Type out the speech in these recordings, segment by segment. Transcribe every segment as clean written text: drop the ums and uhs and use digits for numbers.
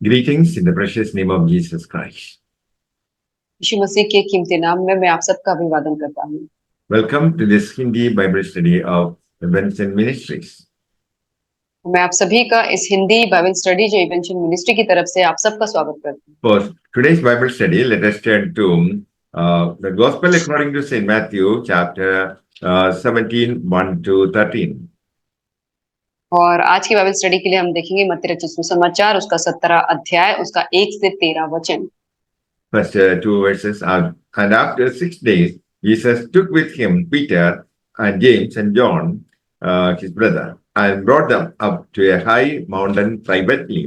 Greetings in the precious name of Jesus Christ. यीशु मसीह के कीमती नाम में मैं आप सबका अभिवादन करता हूँ। Welcome to this Hindi Bible study of Benson Ministries. मैं आप सभी का इस हिंदी बाइबल स्टडी जो इवेंशन मिनिस्ट्री की तरफ से आप सबका स्वागत करती हूँ। For today's Bible study, let us turn to the Gospel according to St. Matthew, chapter 17, 1 to 13. और आज की बाइबल स्टडी के लिए हम देखेंगे मत्ती रचित सुसमाचार उसका 17 अध्याय उसका 1 से 13 वचन। First two verses are, and after 6 days, Jesus took with him Peter and James and John, his brother, and brought them up to a high mountain privately.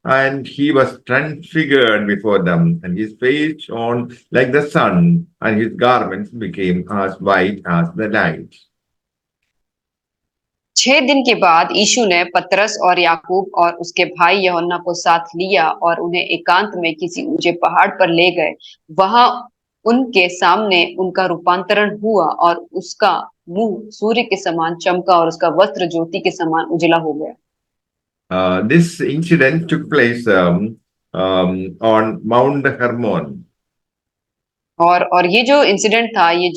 And he was transfigured before them, and his face shone like the sun, and his garments became as white as the light. 6 दिन के बाद यीशु ने पतरस और याकूब और उसके भाई यूहन्ना को साथ लिया और उन्हें एकांत में किसी ऊंचे पहाड़ पर ले गए। वहां उनके सामने उनका रूपांतरण हुआ और उसका मुंह सूर्य के समान चमका और उसका वस्त्र ज्योति के समान उजला हो गया। This incident took place on Mount Hermon. और ये जो इंसिडेंट था, ये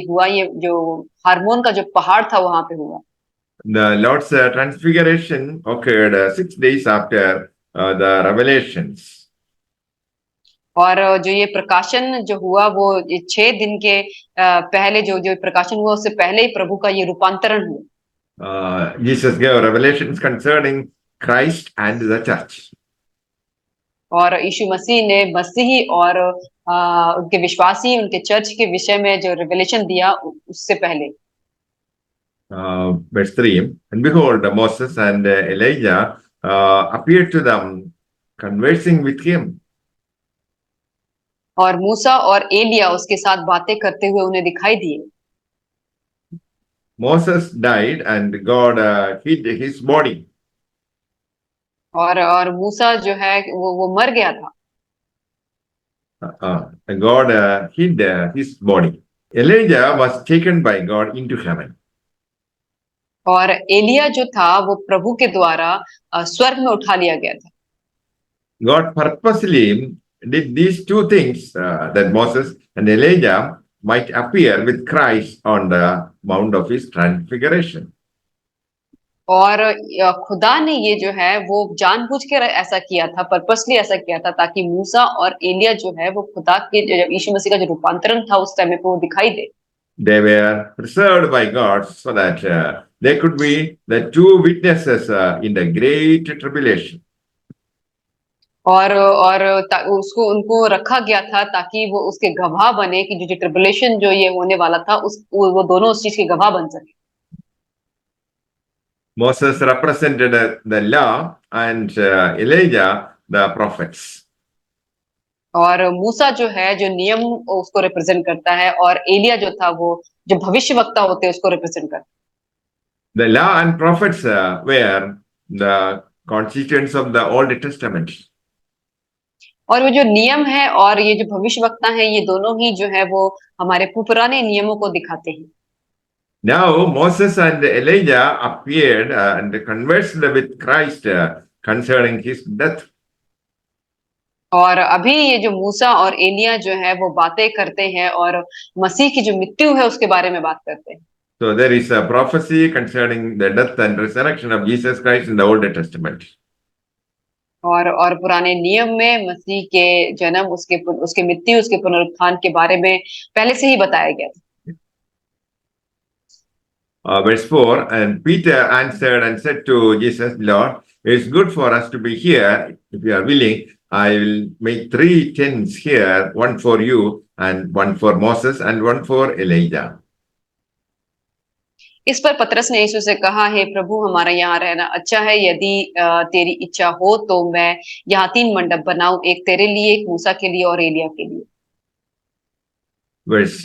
हुआ, ये जो हार्मोन का जो पहाड़ था वहां पे हुआ। The Lord's transfiguration occurred 6 days after the revelations. और जो ये प्रकाशन जो हुआ वो 6 दिन के पहले जो प्रकाशन हुआ उससे पहले ही प्रभु का ये रूपांतरण हुआ। Jesus gave revelations concerning Christ and the church. और यीशु मसीह ने मसीही और उनके विश्वासी उनके चर्च के विषय में जो रिवेलेशन दिया उससे पहले। Verse 3, and behold, Moses and Elijah appeared to them, conversing with him. और मूसा और एलिया उसके साथ बातें करते हुए उन्हें दिखाई दिए। Moses died and God hid his body. और मूसा जो है वो मर गया था। God hid his body. Elijah was taken by God into heaven. और एलिया जो था वो प्रभु के द्वारा स्वर्ग में उठा लिया गया था। God purposely did these two things that Moses and Elijah might appear with Christ on the Mount of his Transfiguration. और खुदा ने ये जो है वो जानबूझकर ऐसा किया था, पर्पसली ऐसा किया था ताकि मूसा और एलिया जो है वो खुदा के यीशु मसीह का जो रूपांतरण था उस टाइम पे वो दिखाई दे। They were preserved by God so that they could be the two witnesses in the great tribulation. और उसको उनको रखा गया था ताकि वो उसके गवाह बने कि जो ट्रिबुलेशन जो ये होने वाला था वो दोनों उस चीज के गवाह बन सके। Moses represented the law and Elijah the prophets. और मूसा जो है जो नियम उसको रिप्रेजेंट करता है और एलिया जो था वो जो भविष्यवक्ता होते हैं उसको रिप्रेजेंट करता है। The law and prophets were the constituents of the Old Testament. और वो जो नियम है और ये जो भविष्यवक्ता है ये दोनों ही जो है वो हमारे पुराने नियमों को दिखाते हैं। Now Moses and Elijah appeared and conversed with Christ concerning his death. और अभी ये जो मूसा और एलिया जो है वो बातें करते हैं और मसीह की जो मृत्यु है उसके बारे में बात करते हैं। So there is a prophecy concerning the death and resurrection of Jesus Christ in the Old Testament. और पुराने नियम में मसीह के जन्म उसके मृत्यु उसके पुनरुत्थान के बारे में पहले से ही बताया गया था। Verse 4, and Peter answered and said to Jesus, Lord, it is good for us to be here. If you are willing, I will make 3 tents here, one for you, and one for Moses, and one for Elijah. इस पर पतरस ने यीशु से कहा, हे प्रभु, हमारा यहाँ रहना अच्छा है। यदि तेरी इच्छा हो तो मैं यहाँ 3 मंडप बनाऊं, एक तेरे लिए, एक मूसा के लिए और एलिया के लिए। Verse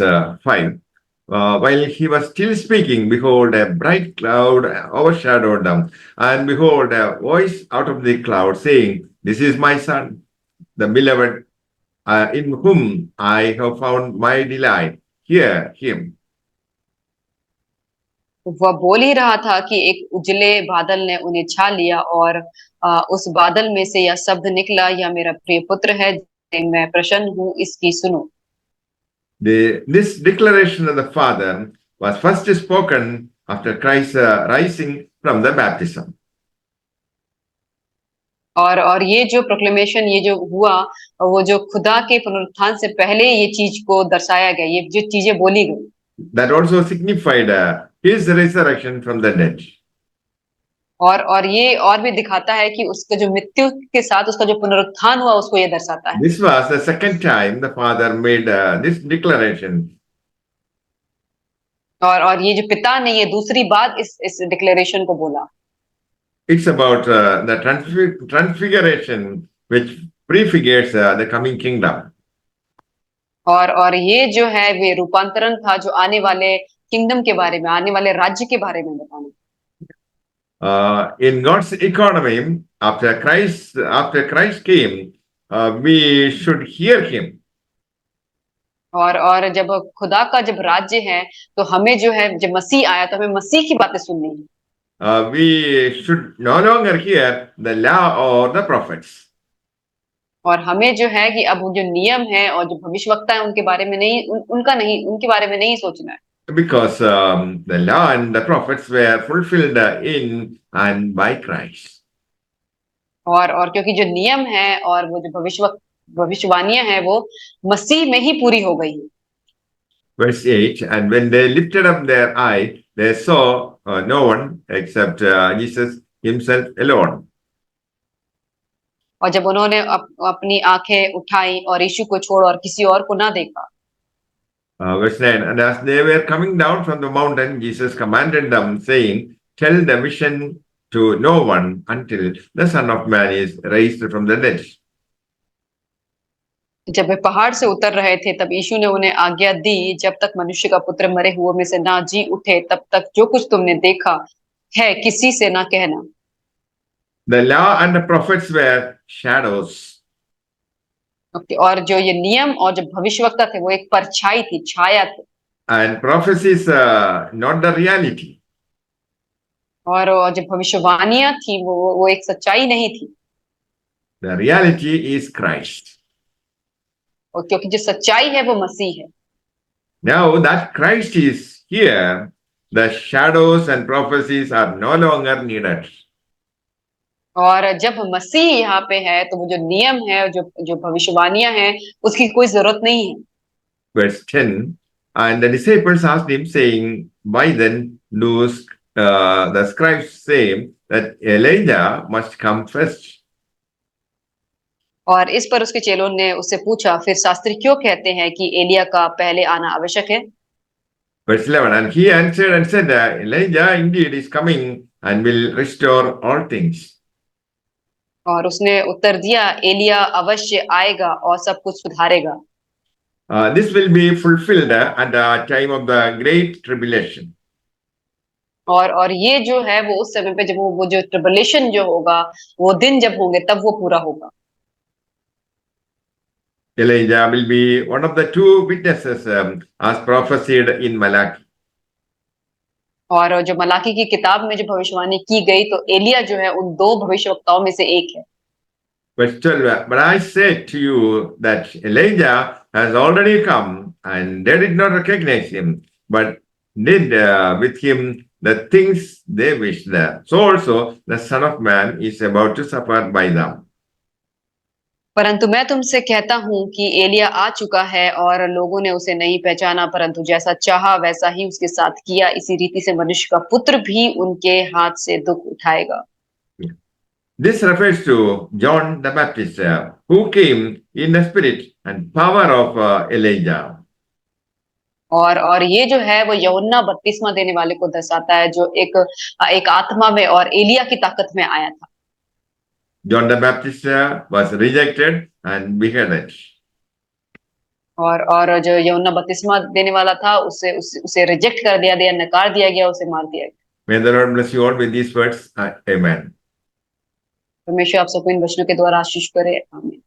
5. While he was still speaking, behold, a bright cloud overshadowed them. And behold, a voice out of the cloud saying, This is my son, the beloved, in whom I have found my delight. Hear him. वह बोल ही रहा था कि एक उजले बादल ने उन्हें छा लिया और उस बादल में से यह शब्द निकला, यह मेरा प्रिय पुत्र है जिससे मैं प्रसन्न हूँ, इसकी सुनो। This declaration of the Father was first spoken after Christ rising from the baptism. और ये जो प्रोक्लेमेशन ये जो हुआ, वो जो खुदा के पुनरुत्थान से पहले ये चीज को दर्शाया गया, ये जो चीजें बोली गई। That also signified his resurrection from the dead. और ये और भी दिखाता है कि उसका जो मृत्यु के साथ उसका जो पुनरुत्थान हुआ उसको ये दर्शाता है। This was the second time the Father made this declaration. और ये जो पिता ने ये दूसरी बार इस डिक्लेरेशन को बोला। It's about the transfiguration which prefigures the coming kingdom. और ये जो है वे रूपांतरण था जो आने वाले किंगडम के बारे में, आने वाले राज्य के बारे में बताना। In God's economy, after Christ came, we should hear Him. और जब खुदा का जब राज्य है तो हमें जो है जब मसीह आया तो हमें मसीह की बातें सुननी है। We should no longer hear the law or the prophets. और हमें जो है कि अब जो नियम है और जो भविष्यवक्ता है उनके बारे में नहीं, उनके बारे में नहीं सोचना है। Because the law and the prophets were fulfilled in and by Christ. और क्योंकि जो नियम है और वो जो भविष्यवाणियां हैं वो मसीह में ही पूरी हो गई है। Verse 8, and when they lifted up their eye, they saw no one except Jesus himself alone. और जब उन्होंने अपनी आंखें उठाई और यीशु को छोड़ और किसी और को ना देखा। Verse 9, and as they were coming down from the mountain, Jesus commanded them, saying, tell the mission to no one until the Son of Man is raised from the dead. जब वे पहाड़ से उतर रहे थे तब यीशु ने उन्हें आज्ञा दी, जब तक मनुष्य का पुत्र मरे हुए में से ना जी उठे तब तक जो कुछ तुमने देखा है किसी से ना कहना। The law and the prophets were shadows. और जो ये नियम और जो भविष्यवक्ता थे वो एक परछाई थी, छाया थी। And prophecies not the reality. और जो भविष्यवाणियां थी वो एक सच्चाई नहीं थी। The reality is Christ. और क्योंकि जो सच्चाई है वो मसीह है। Now that Christ is here, the shadows and prophecies are no longer needed. और जब मसीह यहाँ पे है तो वो जो नियम है जो भविष्यवाणियां हैं उसकी कोई जरूरत नहीं है। Verse 10, and the disciples asked him, saying, why then do the scribes say that Elijah must come first? और इस पर उसके चेलों ने उससे पूछा, फिर शास्त्री क्यों कहते हैं कि एलिया का पहले आना आवश्यक है? Verse 11, and he answered and said, Elijah indeed is coming and will restore all things. और उसने उत्तर दिया, एलिया अवश्य आएगा और सब कुछ सुधारेगा। This will be fulfilled at the time of the great tribulation. और ये जो है वो उस समय पे जब वो जो ट्रिबुलेशन जो होगा, वो दिन जब होंगे तब वो पूरा होगा। Elijah will be one of the two witnesses as prophesied in Malachi. और जो मलाकी की किताब में जो भविष्यवाणी की गई तो एलिया जो है उन दो भविष्यवक्ताओं में से एक है। Verse 12, but I said to you that Elijah has already come, and they did not recognize him, but did with him the things they wished. So also the Son of Man is about to suffer by them. परंतु मैं तुमसे कहता हूँ कि एलिया आ चुका है और लोगों ने उसे नहीं पहचाना, परंतु जैसा चाहा वैसा ही उसके साथ किया, इसी रीति से मनुष्य का पुत्र भी उनके हाथ से दुख उठाएगा। This refers to John the Baptist, who came in the spirit and power of Elijah. और ये जो है वो यूहन्ना बपतिस्मा देने वाले को दर्शाता है जो एक आत्मा में और एलिया की ताकत में आया था। John the Baptist was rejected and beheaded. और जो यूहन्ना बपतिस्मा देने वाला था उसे रिजेक्ट कर दिया गया, नकार दिया गया, उसे मार दिया गया। May the Lord bless you all with these words. Amen. परमेश्वर आप सबको इन वचनों के द्वारा आशीष करे। आमीन।